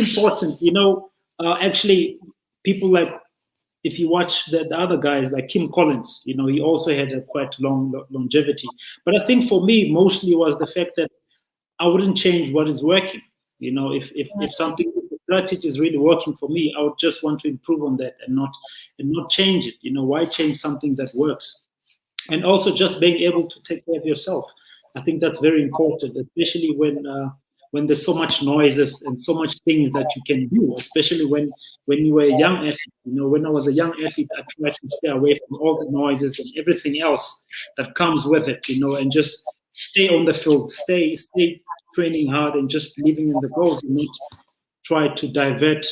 important, actually, people like, if you watch the other guys like Kim Collins, he also had a quite long longevity. But I think for me, mostly was the fact that I wouldn't change what is working. If something, if the strategy is really working for me, I would just want to improve on that and not change it. Why change something that works? And also just being able to take care of yourself. I think that's very important, especially when there's so much noises and so much things that you can do, especially when you were a young athlete. When I was a young athlete, I tried to stay away from all the noises and everything else that comes with it, and just stay on the field, stay training hard and just believing in the goals and not try to divert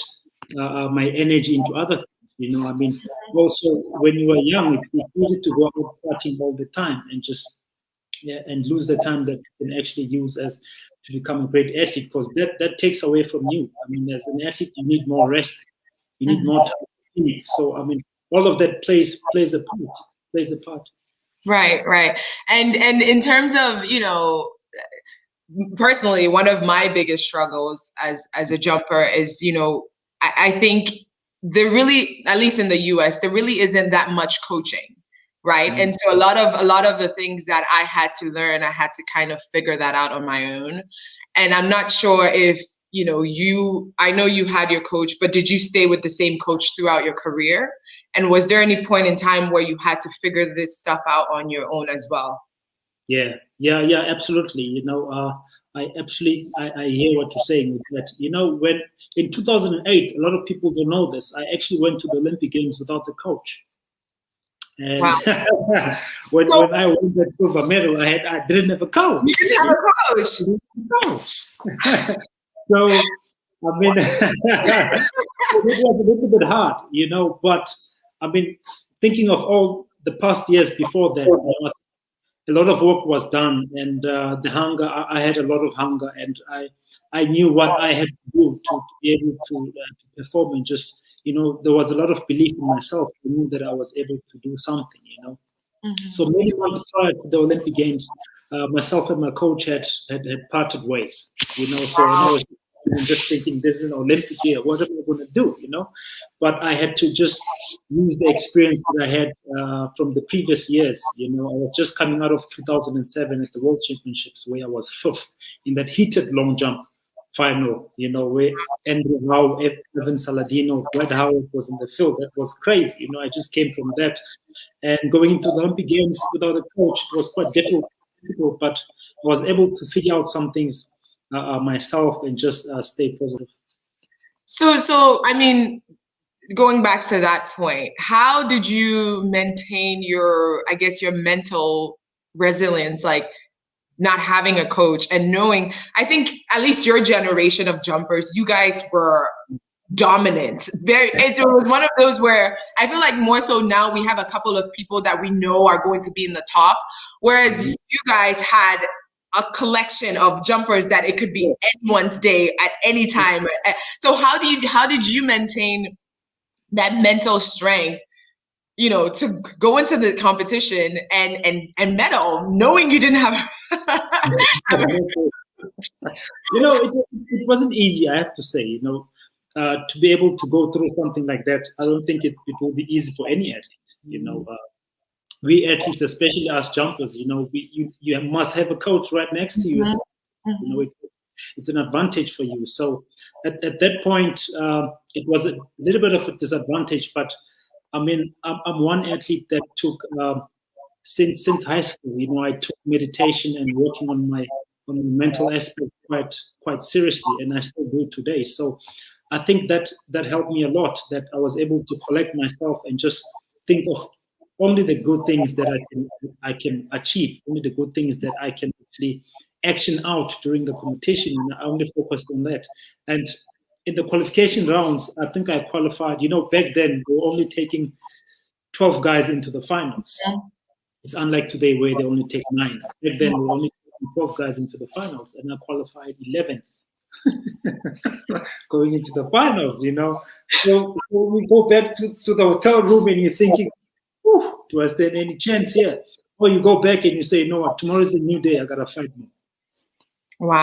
my energy into other things. Also when you are young, it's easy to go out partying all the time and just and lose the time that you can actually use as to become a great athlete, because that takes away from you. As an athlete, you need more rest, you need more time. So all of that plays a part. Right. And in terms of, personally, one of my biggest struggles as a jumper is, I think there really, at least in the US, there really isn't that much coaching. Right. And so a lot of the things that I had to learn, I had to kind of figure that out on my own. And I'm not sure if, I know you had your coach, but did you stay with the same coach throughout your career? And was there any point in time where you had to figure this stuff out on your own as well? Yeah, absolutely. I hear what you're saying with that. When in 2008, a lot of people don't know this, I actually went to the Olympic Games without a coach. And wow. when I won that silver medal, I didn't have a coach. You didn't have a coach. So it was a little bit hard, But thinking of all the past years before that, a lot of work was done, and the hunger. I had a lot of hunger, and I knew what I had to do to be able to perform and just. There was a lot of belief in myself. I knew that I was able to do something, So many months prior to the Olympic Games, myself and my coach had parted ways, So I was just thinking, this is an Olympic year. What am I going to do, But I had to just use the experience that I had from the previous years. I was just coming out of 2007 at the World Championships, where I was 5th in that heated long jump final, where Andrew Howe, Evan Saladino, Dwight Howard was in the field. That was crazy. I just came from that. And going into the Olympic Games without a coach was quite difficult, but I was able to figure out some things myself and just stay positive. So, going back to that point, how did you maintain your mental resilience, like not having a coach and knowing, I think at least your generation of jumpers, you guys were dominant. It was one of those where I feel like more so now we have a couple of people that we know are going to be in the top, whereas you guys had a collection of jumpers that it could be anyone's day at any time. So how did you maintain that mental strength, to go into the competition and medal, knowing you didn't have it wasn't easy, I have to say, to be able to go through something like that. I don't think it will be easy for any athlete. We athletes, especially us jumpers, you must have a coach right next to you. It's an advantage for you. So at that point, it was a little bit of a disadvantage, but I'm one athlete that took since high school. I took meditation and working on my mental aspect quite seriously, and I still do today. So I think that helped me a lot. That I was able to collect myself and just think of only the good things that I can achieve, only the good things that I can actually action out during the competition, and I only focused on that. And in the qualification rounds, I think I qualified. Back then we were only taking 12 guys into the finals. Yeah. It's unlike today where they only take 9. Back then we were only taking 12 guys into the finals, and I qualified 11th. Going into the finals, So we go back to the hotel room and you're thinking, do I stand any chance here? Or you go back and you say, no, tomorrow is a new day, I gotta fight more. Wow.